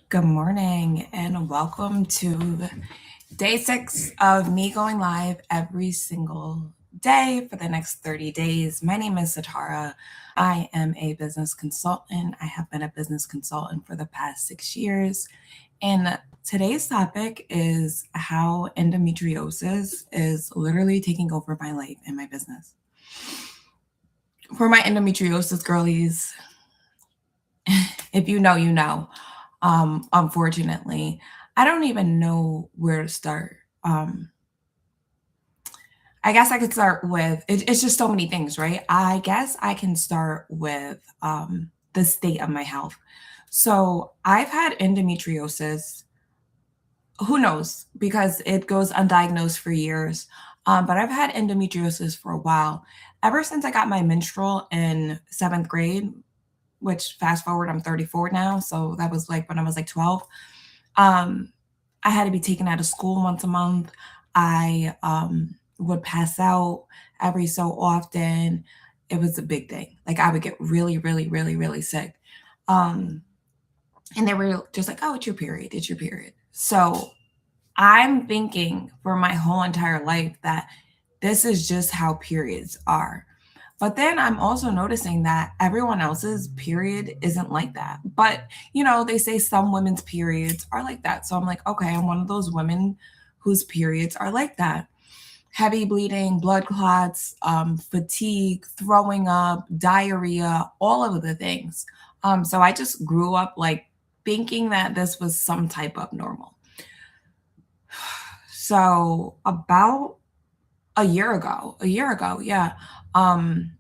Good morning and welcome to day 6 of me going live every single day for the next 30 days. My name is Satara. I am a business consultant. I have been a business consultant for the past 6 years. And today's topic is how endometriosis is literally taking over my life and my business. For my endometriosis girlies, if you know, you know. Unfortunately, I don't even know where to start. I guess I could start with it's just so many things, right? I guess I can start with the state of my health. So I've had endometriosis. Who knows? Because it goes undiagnosed for years. But I've had endometriosis for a while. Ever since I got my menstrual in 7th grade, which fast forward, I'm 34 now. So that was like when I was like 12. Um, I had to be taken out of school once a month. I would pass out every so often. It was a big thing. Like I would get really, really, really, really sick. Um, and they were just like, oh, it's your period. It's your period. So I'm thinking for my whole entire life that this is just how periods are. But then I'm also noticing that everyone else's period isn't like that. But, they say some women's periods are like that. So I'm like, okay, I'm one of those women whose periods are like that. Heavy bleeding, blood clots, fatigue, throwing up, diarrhea, all of the things. So I just grew up like thinking that this was some type of normal. So about a year ago, yeah, um,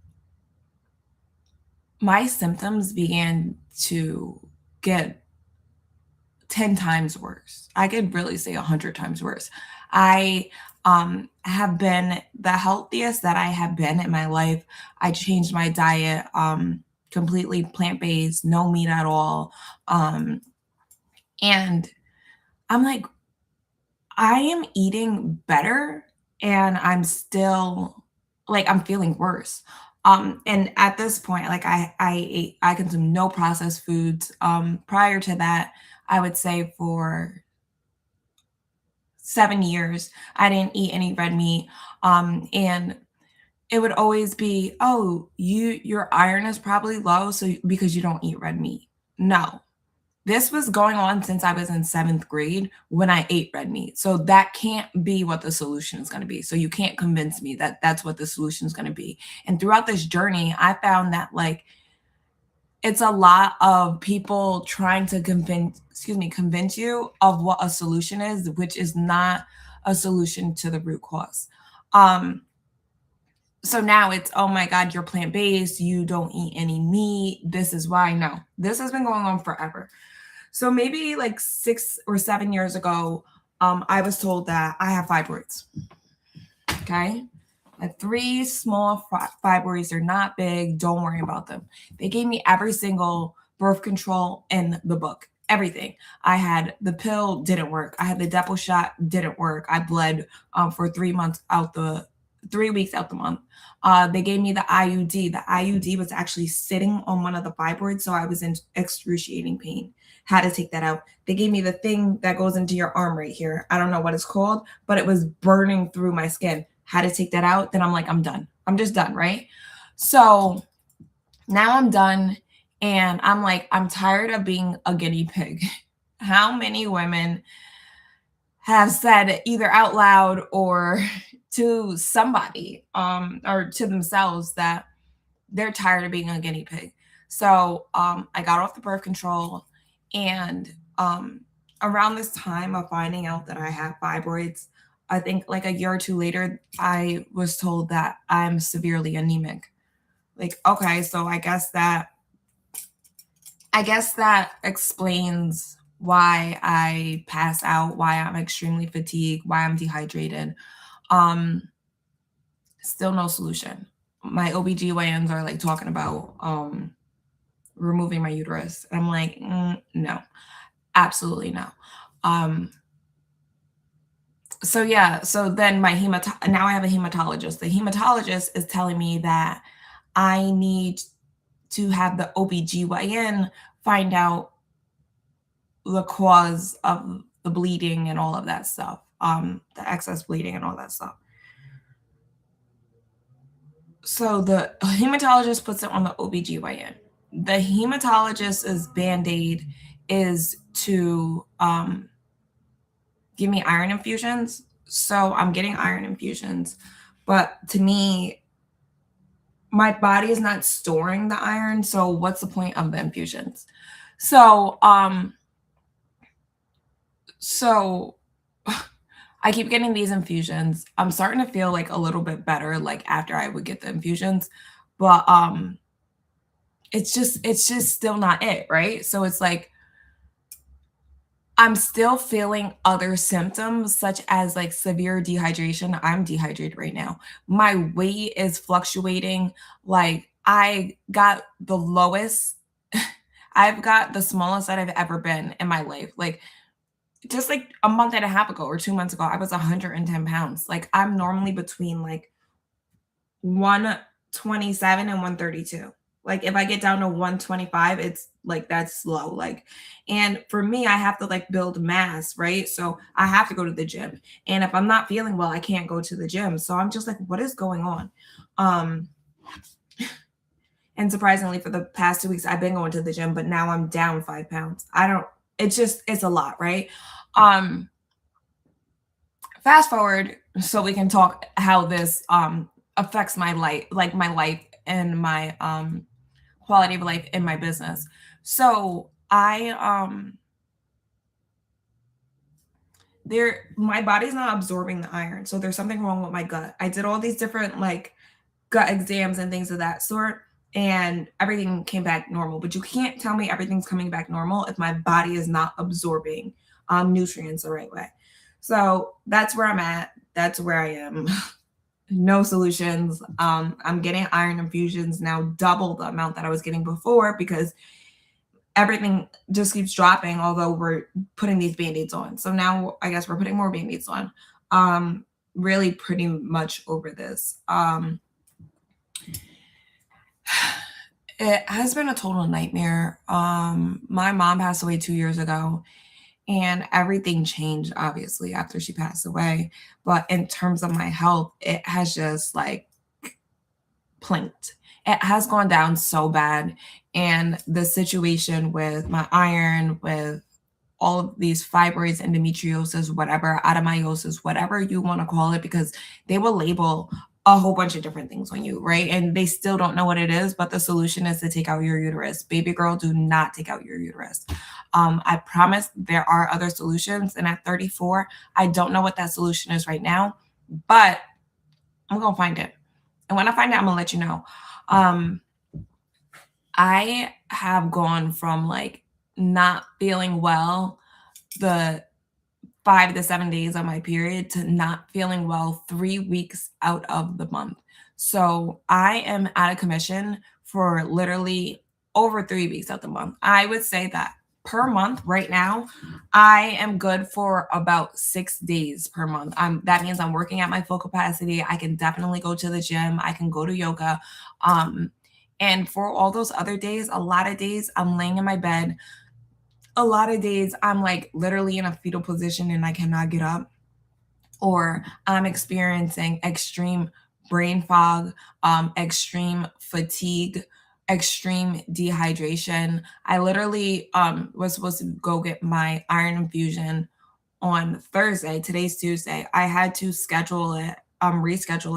my symptoms began to get 10 times worse. I could really say 100 times worse. I have been the healthiest that I have been in my life. I changed my diet completely plant-based, no meat at all. And I'm like, I am eating better and I'm still like I'm feeling worse. And at this point, like I consume no processed foods. Prior to that, I would say for 7 years, I didn't eat any red meat. And it would always be, oh, your iron is probably low, so because you don't eat red meat. No, this was going on since I was in 7th grade when I ate red meat. So that can't be what the solution is going to be. So you can't convince me that that's what the solution is going to be. And throughout this journey, I found that like it's a lot of people trying to convince you of what a solution is, which is not a solution to the root cause. Um, so now it's, oh my God, you're plant based, you don't eat any meat. This is why. No, this has been going on forever. So maybe like 6 or 7 years ago, I was told that I have fibroids. Okay. Like 3 small fibroids are not big. Don't worry about them. They gave me every single birth control in the book. Everything. I had the pill, didn't work. I had the Depo shot, didn't work. I bled for 3 months out the 3 weeks out the month. They gave me the IUD. The IUD was actually sitting on one of the fibroids, so I was in excruciating pain. Had to take that out. They gave me the thing that goes into your arm right here. I don't know what it's called, but it was burning through my skin. Had to take that out. Then I'm like, I'm done. I'm just done, right? So now I'm done. And I'm like, I'm tired of being a guinea pig. How many women have said either out loud or to somebody or to themselves that they're tired of being a guinea pig? So I got off the birth control, and around this time of finding out that I have fibroids, I think like a year or two later, I was told that I'm severely anemic. Like, okay, so I guess that explains why I pass out, why I'm extremely fatigued, why I'm dehydrated. Um, Still no solution. My OBGYNs are like talking about removing my uterus. I'm like, no, absolutely no. Um, so yeah, so then now I have a hematologist. The hematologist is telling me that I need to have the OBGYN find out the cause of the bleeding and all of that stuff, the excess bleeding and all that stuff. So the hematologist puts it on the OBGYN. The hematologist's band-aid is to give me iron infusions. So I'm getting iron infusions. But to me, my body is not storing the iron. So what's the point of the infusions? So so I keep getting these infusions. I'm starting to feel like a little bit better like after I would get the infusions. But it's just still not it, right? So it's like I'm still feeling other symptoms such as like severe dehydration. I'm dehydrated right now. My weight is fluctuating. Like I got the lowest, I've got the smallest that I've ever been in my life. Like just like a month and a half ago or 2 months ago, I was 110 pounds. Like I'm normally between like 127 and 132. Like if I get down to 125, it's like that's low. Like, and for me, I have to like build mass, right? So I have to go to the gym. And if I'm not feeling well, I can't go to the gym. So I'm just like, what is going on? Um, and surprisingly, for the past 2 weeks, I've been going to the gym, but now I'm down 5 pounds. I don't, it's just, it's a lot, right? Um, Fast forward so we can talk how this affects my life, like my life and my quality of life in my business. So I there my body's not absorbing the iron. So there's something wrong with my gut. I did all these different like gut exams and things of that sort, and everything came back normal. But you can't tell me everything's coming back normal if my body is not absorbing nutrients the right way. So that's where I'm at. That's where I am. No solutions. I'm getting iron infusions now, double the amount that I was getting before because everything just keeps dropping, although we're putting these band-aids on. So now I guess we're putting more band-aids on. Really pretty much over this. It has been a total nightmare. My mom passed away 2 years ago, and everything changed obviously after she passed away. But in terms of my health, it has just like planked. It has gone down so bad. And the situation with my iron, with all of these fibroids, endometriosis, whatever, adenomyosis, whatever you want to call it, because they will label a whole bunch of different things on you, right? And they still don't know what it is, but the solution is to take out your uterus. Baby girl, do not take out your uterus. I promise there are other solutions. And at 34, I don't know what that solution is right now, but I'm going to find it. And when I find it, I'm going to let you know. I have gone from like not feeling well the 5 to 7 days of my period to not feeling well 3 weeks out of the month. So I am out of commission for literally over 3 weeks out the month. I would say that per month right now, I am good for about 6 days per month. That means I'm working at my full capacity. I can definitely go to the gym. I can go to yoga. And for all those other days, a lot of days I'm laying in my bed. A lot of days I'm like literally in a fetal position and I cannot get up, or I'm experiencing extreme brain fog, extreme fatigue, extreme dehydration. I literally was supposed to go get my iron infusion on Thursday. Today's Tuesday. I had to reschedule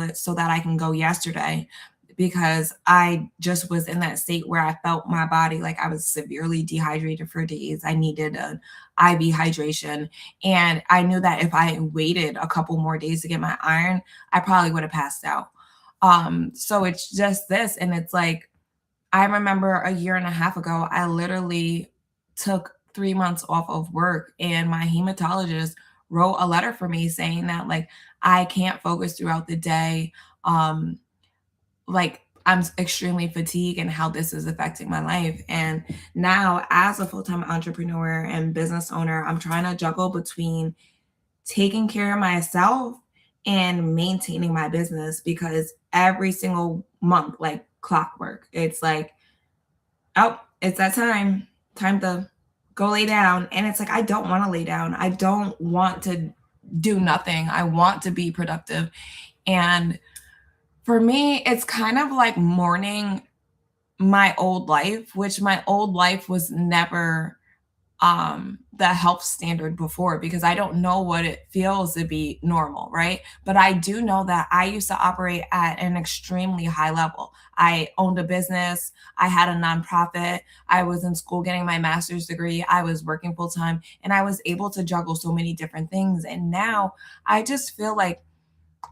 it so that I can go yesterday because I just was in that state where I felt my body like I was severely dehydrated for days. I needed an IV hydration. And I knew that if I waited a couple more days to get my iron, I probably would have passed out. So it's just this. And it's like, I remember a year and a half ago, I literally took 3 months off of work, and my hematologist wrote a letter for me saying that like I can't focus throughout the day. Like I'm extremely fatigued and how this is affecting my life. And now, as a full-time entrepreneur and business owner, I'm trying to juggle between taking care of myself and maintaining my business because every single month, like clockwork, it's like, oh, it's that time to go lay down. And it's like, I don't want to lay down. I don't want to do nothing. I want to be productive. And for me, it's kind of like mourning my old life, which my old life was never the health standard before, because I don't know what it feels to be normal, right? But I do know that I used to operate at an extremely high level. I owned a business, I had a nonprofit, I was in school getting my master's degree, I was working full time, and I was able to juggle so many different things. And now I just feel like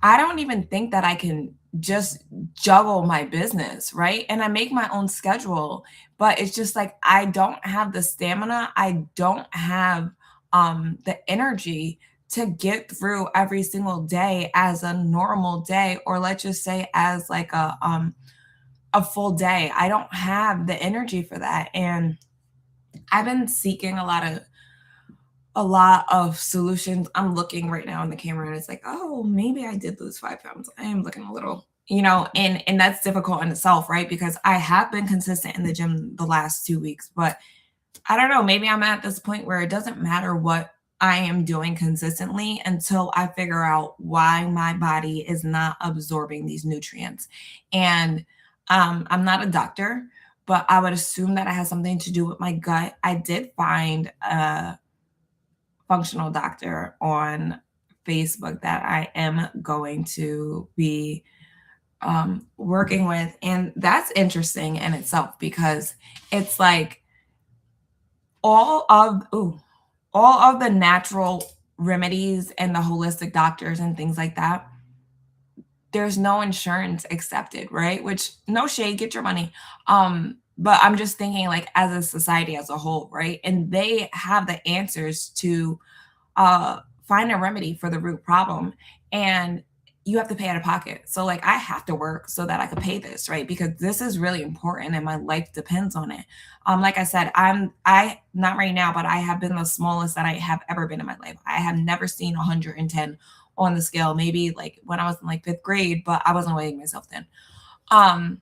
I don't even think that I can just juggle my business, right? And I make my own schedule, but it's just like I don't have the stamina, I don't have the energy to get through every single day as a normal day, or let's just say as like a full day. I don't have the energy for that. And I've been seeking a lot of solutions. I'm looking right now in the camera and it's like, oh, maybe I did lose 5 pounds. I am looking a little, and that's difficult in itself, right? Because I have been consistent in the gym the last 2 weeks, but I don't know. Maybe I'm at this point where it doesn't matter what I am doing consistently until I figure out why my body is not absorbing these nutrients. And I'm not a doctor, but I would assume that it has something to do with my gut. I did find functional doctor on Facebook that I am going to be working with. And that's interesting in itself because it's like all of ooh, all of the natural remedies and the holistic doctors and things like that, there's no insurance accepted, right? Which no shade, get your money. But I'm just thinking like as a society as a whole, right? And they have the answers to find a remedy for the root problem, and you have to pay out of pocket. So like I have to work so that I could pay this, right? Because this is really important and my life depends on it. Like I said, I not right now, but I have been the smallest that I have ever been in my life. I have never seen 110 on the scale, maybe like when I was in like fifth grade, but I wasn't weighing myself then. Um,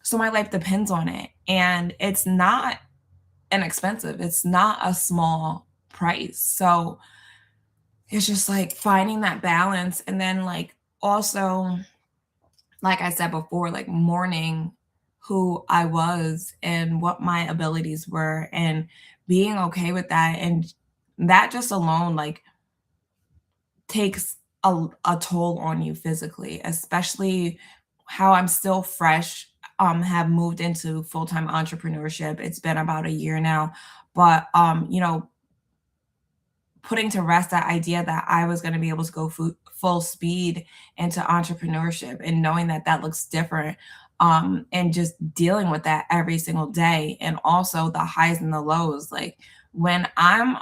so my life depends on it. And it's not inexpensive. It's not a small price. So it's just like finding that balance, and then like also, like I said before, like mourning who I was and what my abilities were and being okay with that. And that just alone like takes a toll on you physically, especially how I'm still fresh, have moved into full-time entrepreneurship. It's been about a year now, but putting to rest that idea that I was going to be able to go full speed into entrepreneurship, and knowing that that looks different, and just dealing with that every single day, and also the highs and the lows. Like when I'm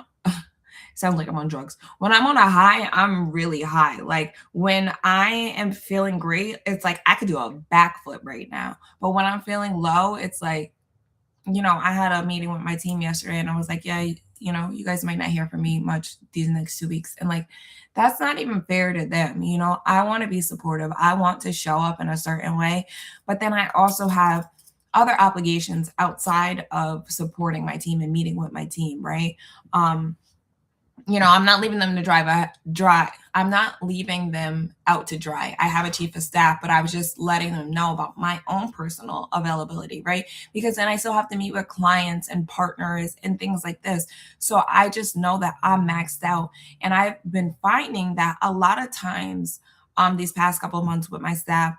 sounds like I'm on drugs. When I'm on a high, I'm really high. Like when I am feeling great, it's like I could do a backflip right now. But when I'm feeling low, it's like, I had a meeting with my team yesterday and I was like, yeah, you guys might not hear from me much these next 2 weeks. And like, that's not even fair to them. I want to be supportive. I want to show up in a certain way. But then I also have other obligations outside of supporting my team and meeting with my team, right? I'm not leaving them to dry. I'm not leaving them out to dry. I have a chief of staff, but I was just letting them know about my own personal availability, right? Because then I still have to meet with clients and partners and things like this. So I just know that I'm maxed out. And I've been finding that a lot of times, these past couple of months with my staff,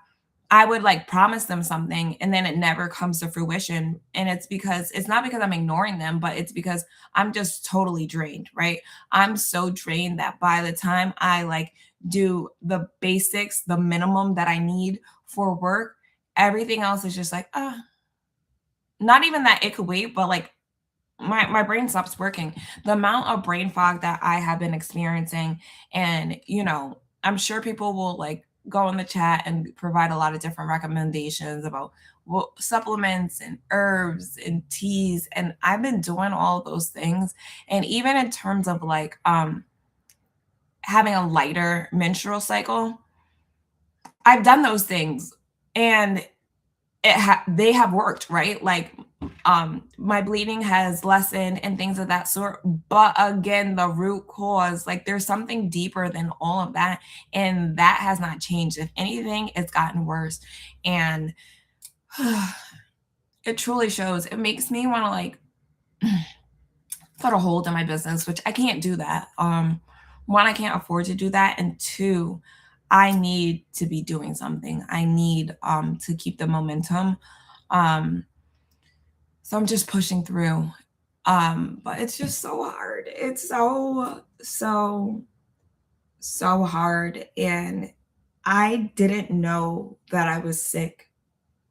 I would like promise them something and then it never comes to fruition. And it's not because I'm ignoring them, but it's because I'm just totally drained, right? I'm so drained that by the time I like do the basics, the minimum that I need for work, everything else is just like, not even that it could wait, but like my brain stops working. The amount of brain fog that I have been experiencing, and I'm sure people will like go in the chat and provide a lot of different recommendations about supplements and herbs and teas, and I've been doing all those things. And even in terms of like having a lighter menstrual cycle, I've done those things and they have worked, right? Like My bleeding has lessened and things of that sort. But again, the root cause, like there's something deeper than all of that. And that has not changed. If anything, it's gotten worse. And it truly shows. It makes me want to like put a hold on my business, which I can't do that. One, I can't afford to do that. And two, I need to be doing something. I need to keep the momentum. Um, so I'm just pushing through. But it's just so hard. It's so hard. And I didn't know that I was sick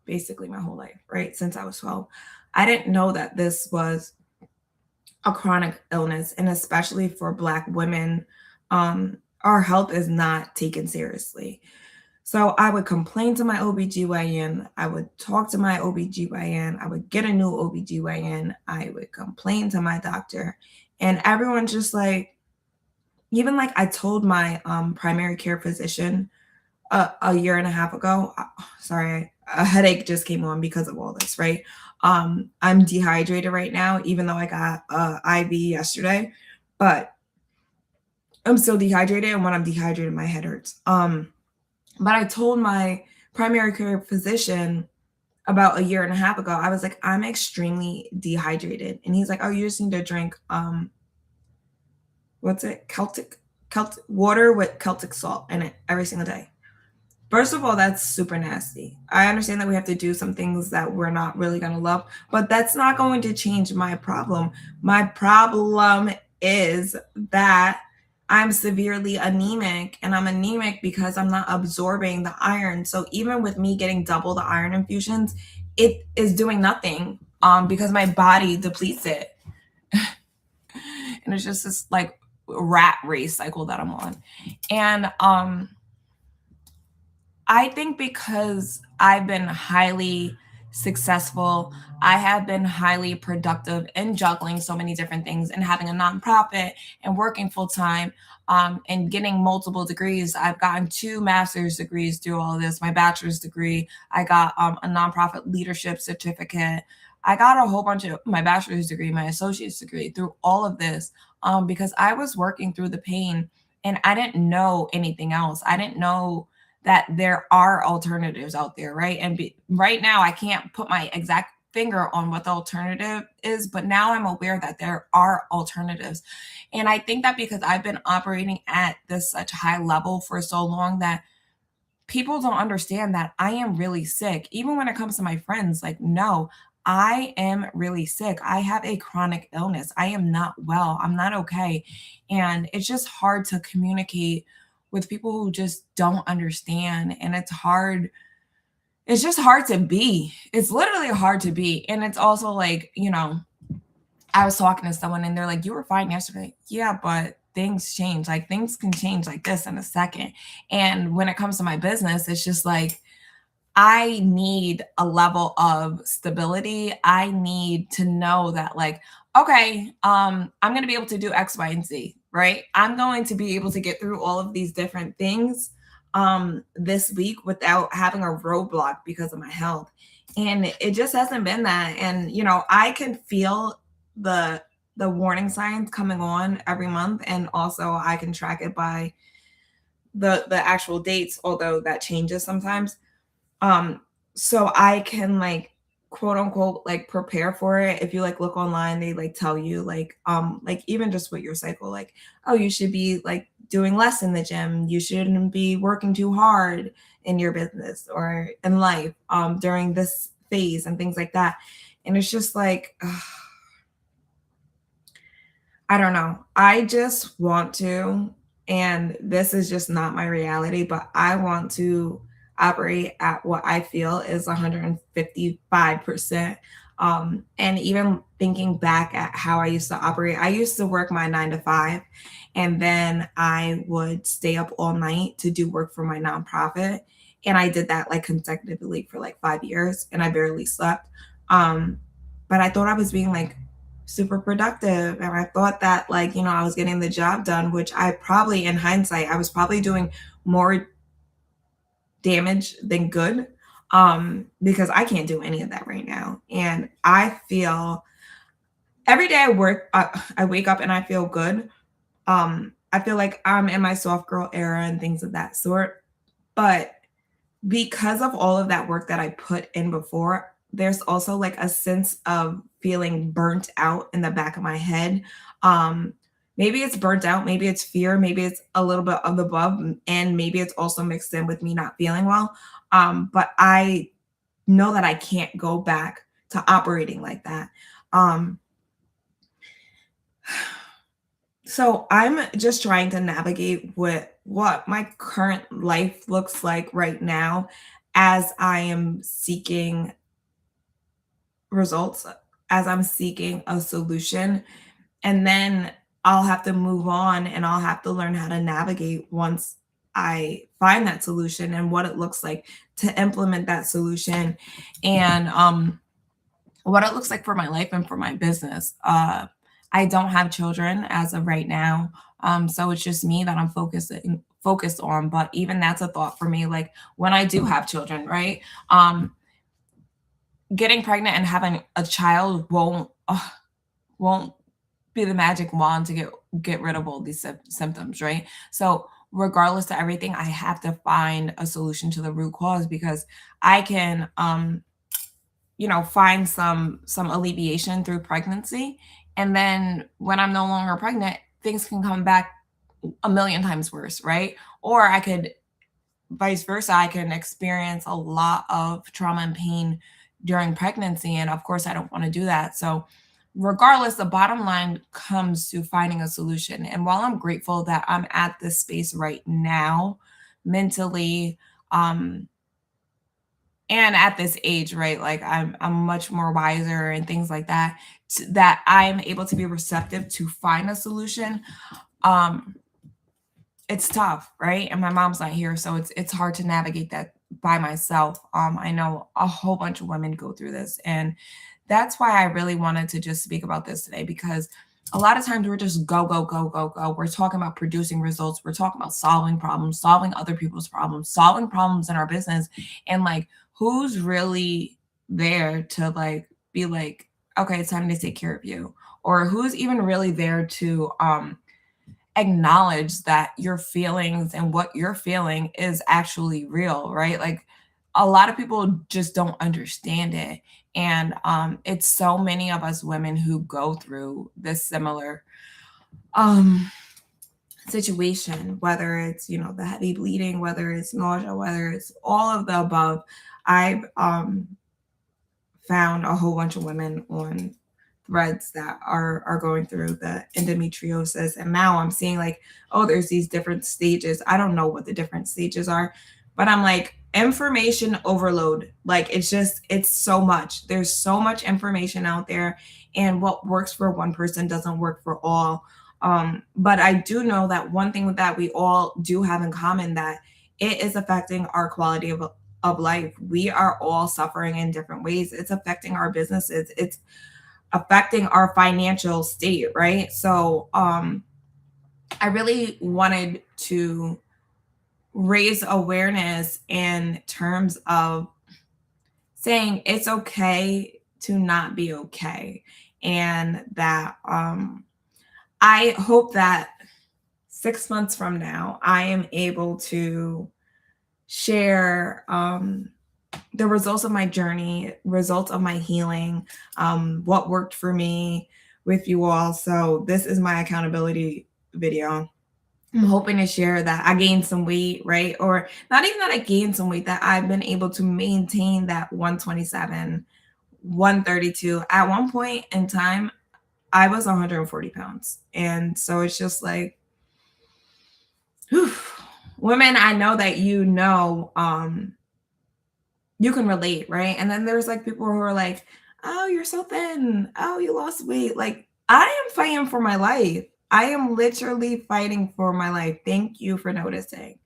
basically my whole life, right? Since I was 12. I didn't know that this was a chronic illness, and especially for Black women, our health is not taken seriously. So I would complain to my OBGYN, I would talk to my OBGYN, I would get a new OBGYN, I would complain to my doctor, and everyone's just like, even like I told my primary care physician a year and a half ago. Sorry, a headache just came on because of all this, right? I'm dehydrated right now, even though I got IV yesterday, but I'm still dehydrated. And when I'm dehydrated, my head hurts. But I told my primary care physician about a year and a half ago, I was like, I'm extremely dehydrated. And he's like, oh, you just need to drink, what's it? Celtic water with Celtic salt in it every single day. First of all, that's super nasty. I understand that we have to do some things that we're not really going to love, but that's not going to change my problem. My problem is that I'm severely anemic, and I'm anemic because I'm not absorbing the iron. So even with me getting double the iron infusions, it is doing nothing because my body depletes it. And it's just this like rat race cycle that I'm on. And I think because I've been highly successful, I have been highly productive in juggling so many different things and having a nonprofit and working full time and getting multiple degrees. I've gotten 2 master's degrees through all of this, my bachelor's degree. I got a nonprofit leadership certificate. I got a whole bunch of my bachelor's degree, my associate's degree through all of this because I was working through the pain and I didn't know anything else. I didn't know that there are alternatives out there, right? And right now, I can't put my exact finger on what the alternative is, but now I'm aware that there are alternatives. And I think that because I've been operating at this such high level for so long that people don't understand that I am really sick. Even when it comes to my friends, like, no, I am really sick. I have a chronic illness. I am not well. I'm not okay. And it's just hard to communicate with people who just don't understand. And it's hard. It's just hard to be. It's literally hard to be. And it's also like, I was talking to someone and they're like, you were fine yesterday. Yeah, but things change. Like things can change like this in a second. And when it comes to my business, it's just like, I need a level of stability. I need to know that like, okay, I'm going to be able to do X, Y, and Z, right? I'm going to be able to get through all of these different things this week without having a roadblock because of my health. And it just hasn't been that. And, I can feel the warning signs coming on every month. And also I can track it by the actual dates, although that changes sometimes. So I can like quote unquote like prepare for it. If you like look online, they like tell you like even just with your cycle, like, oh, you should be like doing less in the gym. You shouldn't be working too hard in your business or in life during this phase and things like that. And it's just like I don't know. I just want to, and this is just not my reality, but I want to operate at what I feel is 155%. And even thinking back at how I used to operate, I used to work my 9 to 5, and then I would stay up all night to do work for my nonprofit. And I did that like consecutively for like 5 years, and I barely slept. But I thought I was being like super productive. And I thought that like, I was getting the job done, which I probably in hindsight, I was probably doing more damage than good. because I can't do any of that right now. And I feel every day I wake up and I feel good. I feel like I'm in my soft girl era and things of that sort. But because of all of that work that I put in before, there's also like a sense of feeling burnt out in the back of my head. Um, Maybe it's burnt out, maybe it's fear, maybe it's a little bit of the above, and maybe it's also mixed in with me not feeling well. But I know that I can't go back to operating like that. Um, so I'm just trying to navigate what my current life looks like right now as I am seeking results, as I'm seeking a solution. And then I'll have to move on and I'll have to learn how to navigate once I find that solution and what it looks like to implement that solution. And what it looks like for my life and for my business. I don't have children as of right now, so it's just me that I'm focused on. But even that's a thought for me. Like when I do have children, right? Getting pregnant and having a child won't be the magic wand to get rid of all these symptoms, right? So regardless of everything, I have to find a solution to the root cause because I can find some alleviation through pregnancy. And then when I'm no longer pregnant, things can come back a million times worse, right? Or I could vice versa, I can experience a lot of trauma and pain during pregnancy. And of course, I don't want to do that. So regardless, the bottom line comes to finding a solution. And while I'm grateful that I'm at this space right now, mentally, and at this age, right, like I'm much more wiser and things like that, that I'm able to be receptive to find a solution. um it's tough, right? And my mom's not here, so it's hard to navigate that by myself. I know a whole bunch of women go through this, and that's why I really wanted to just speak about this today because a lot of times we're just go go go go go. We're talking about producing results. We're talking about solving problems, solving other people's problems, solving problems in our business, and like who's really there to like be like, okay, it's time to take care of you, or who's even really there to acknowledge that your feelings and what you're feeling is actually real, right? Like a lot of people just don't understand it. And it's so many of us women who go through this similar um situation, whether it's, the heavy bleeding, whether it's nausea, whether it's all of the above. I've found a whole bunch of women on threads that are going through the endometriosis, and now I'm seeing like, oh, there's these different stages. I don't know what the different stages are, but I'm like, information overload. Like it's so much. There's so much information out there, and what works for one person doesn't work for all. But I do know that one thing that we all do have in common, that it is affecting our quality of life. We are all suffering in different ways. It's affecting our businesses. It's affecting our financial state, right? So I really wanted to raise awareness in terms of saying it's okay to not be okay. And that I hope that 6 months from now, I am able to share the results of my journey, results of my healing, what worked for me with you all. So this is my accountability video. I'm hoping to share that I gained some weight, right? Or not even that I gained some weight, that I've been able to maintain that 127, 132. At one point in time, I was 140 pounds. And so it's just like, whew, women, I know that you can relate, right? And then there's like people who are like, oh, you're so thin. Oh, you lost weight. Like, I am fighting for my life. I am literally fighting for my life. Thank you for noticing.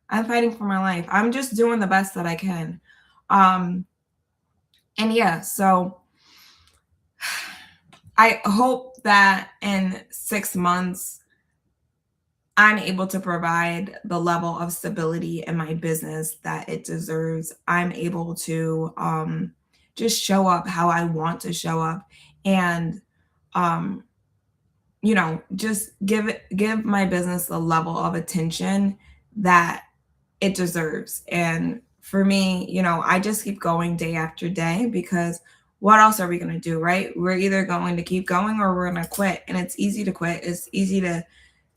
I'm fighting for my life. I'm just doing the best that I can. Um, and yeah, so I hope that in 6 months, I'm able to provide the level of stability in my business that it deserves. I'm able to just show up how I want to show up, and um, just give my business the level of attention that it deserves. And for me, I just keep going day after day, because what else are we going to do, right? We're either going to keep going or we're going to quit. And it's easy to quit. It's easy to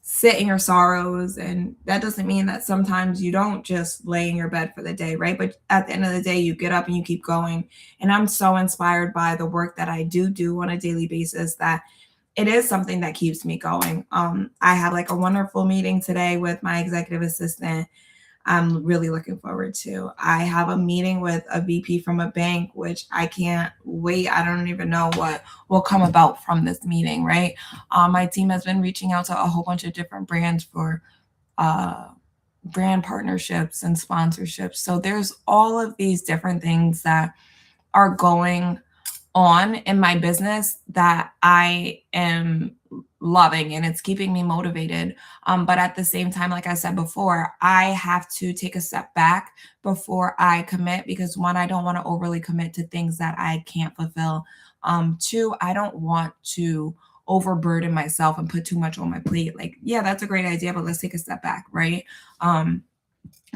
sit in your sorrows. And that doesn't mean that sometimes you don't just lay in your bed for the day, right? But at the end of the day, you get up and you keep going. And I'm so inspired by the work that I do on a daily basis, that it is something that keeps me going. I have like a wonderful meeting today with my executive assistant. I'm really looking forward to. I have a meeting with a VP from a bank, which I can't wait. I don't even know what will come about from this meeting, right? My team has been reaching out to a whole bunch of different brands for uh, brand partnerships and sponsorships. So there's all of these different things that are going on in my business that I am loving, and it's keeping me motivated. But at the same time, like I said before, I have to take a step back before I commit, because one, I don't want to overly commit to things that I can't fulfill. Two, I don't want to overburden myself and put too much on my plate. Like, yeah, that's a great idea, but let's take a step back, right?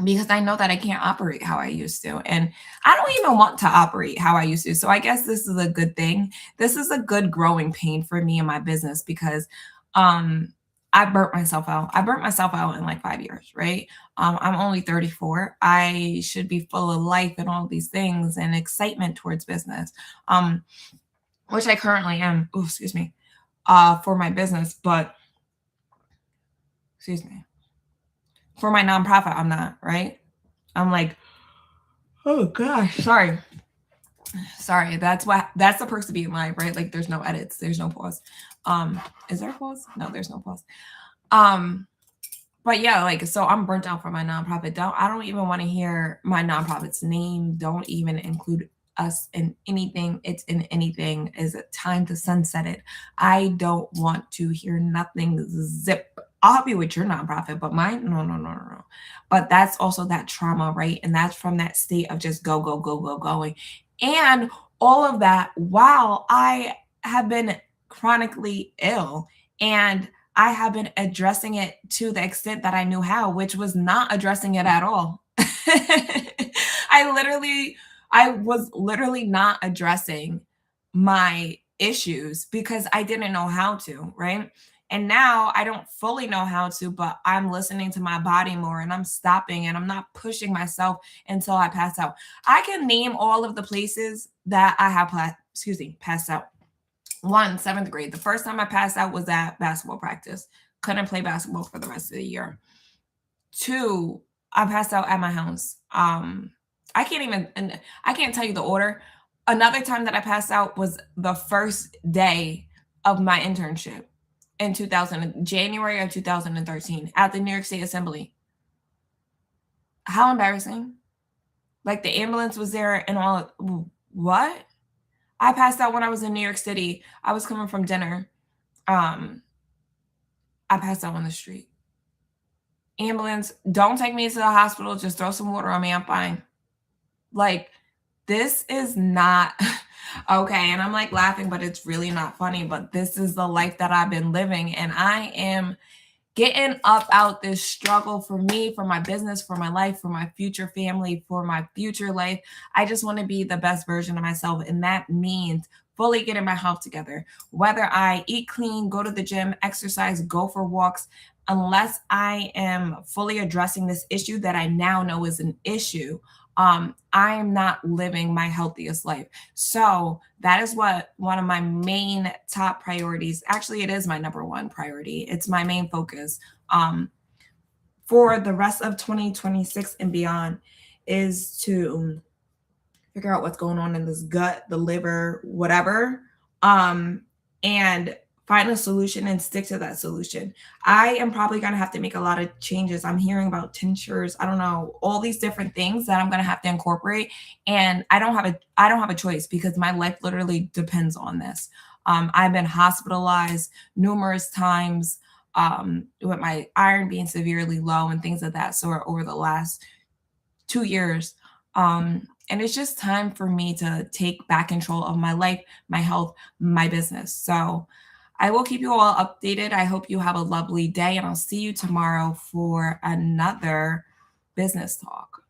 Because I know that I can't operate how I used to. And I don't even want to operate how I used to. So I guess this is a good thing. This is a good growing pain for me in my business, because um I burnt myself out. I burnt myself out in like 5 years, right? I'm only 34. I should be full of life and all these things and excitement towards business. Um, which I currently am. Oh, excuse me. For my business, but excuse me. For my nonprofit, I'm not, right? I'm like, oh gosh, sorry. That's the perks of being live, right? Like there's no edits, there's no pause. Is there a pause? No, there's no pause. Um, but yeah, like, so I'm burnt out for my nonprofit. I don't even want to hear my nonprofit's name. Don't even include us in anything. It's in anything. Is it time to sunset it? I don't want to hear nothing. Zip. I'll help you with your nonprofit, but mine, no, no, no, no, no. But that's also that trauma, right? And that's from that state of just go, go, go, go, going. And all of that while I have been chronically ill, and I have been addressing it to the extent that I knew how, which was not addressing it at all. I was literally not addressing my issues because I didn't know how to, right? And now I don't fully know how to, but I'm listening to my body more, and I'm stopping, and I'm not pushing myself until I pass out. I can name all of the places that I have passed out. One, seventh grade. The first time I passed out was at basketball practice. Couldn't play basketball for the rest of the year. Two, I passed out at my house. I can't tell you the order. Another time that I passed out was the first day of my internship in January of 2013 at the New York State Assembly. How embarrassing. Like the ambulance was there and all. What? I passed out when I was in New York City. I was coming from dinner. I passed out on the street. Ambulance, don't take me to the hospital. Just throw some water on me. I'm fine. Like, this is not okay. And I'm like laughing, but it's really not funny. But this is the life that I've been living. And I am getting up out this struggle for me, for my business, for my life, for my future family, for my future life. I just want to be the best version of myself. And that means fully getting my health together. Whether I eat clean, go to the gym, exercise, go for walks, unless I am fully addressing this issue that I now know is an issue, I am not living my healthiest life. So that is what one of my main top priorities, actually, it is my number one priority. It's my main focus for the rest of 2026 and beyond, is to figure out what's going on in this gut, the liver, whatever, and find a solution and stick to that solution. I am probably going to have to make a lot of changes. I'm hearing about tinctures, I don't know, all these different things that I'm going to have to incorporate, and I don't have a choice, because my life literally depends on this. I've been hospitalized numerous times. with my iron being severely low and things of that sort over the last 2 years. And it's just time for me to take back control of my life, my health, my business. So I will keep you all updated. I hope you have a lovely day, and I'll see you tomorrow for another business talk.